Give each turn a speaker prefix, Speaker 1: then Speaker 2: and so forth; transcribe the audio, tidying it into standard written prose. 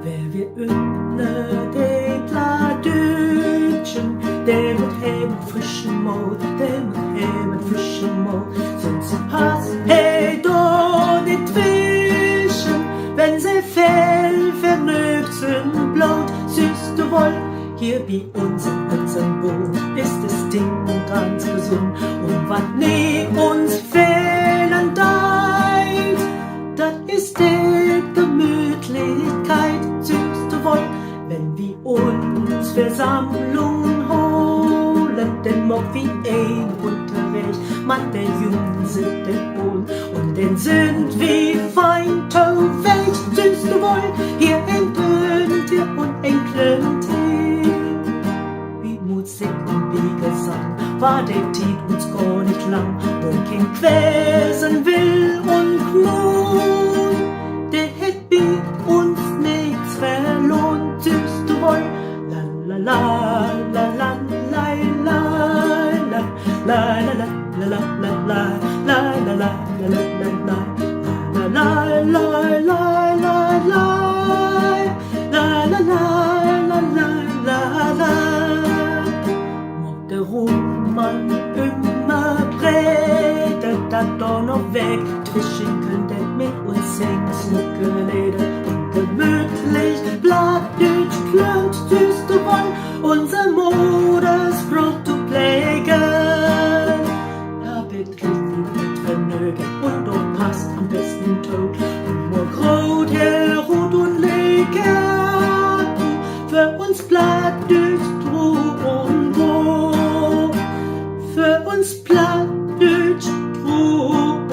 Speaker 1: Wer vi under det gladøtjen, det må have et frischen mål, det må have et frischen mål, sind sie pass, hey, dort die Twischen, wenn sie fell vernögt sind, blut, süß du woll, hier bei uns in unserem Boot ist das Ding ganz gesund, und was nie uns fehlen deit, das ist die Gemütlichkeit, süß du woll, wenn wir uns Versammlung holen, denn mock wie ein Unterricht, man der Jungen sind den Boden, und den sind wie fein Tauwelt, süß du woll, hier ein Töntier und ein Klöntier, wie Musik und wie Gesang, war der Tiet uns gar nicht lang, und kein Quäsen will und knurr, der hätt bi uns nichts verlohnt, süß du woll, la la la la la la la la la la la la la la la la la der Roman immer redet, dat doch noch weg, twischen könntet mit uns singen, Snuckeleder und gemütlich, blattdütsch, klönt, süß du woll, unser Modesbrot zu pflegen. Da bekriegt mit Vermögen und doch passt am besten tot, und nur Kraut, Herrut und Lecker, für uns blattdütsch, Trug und Wo, für uns blattdütsch, Trug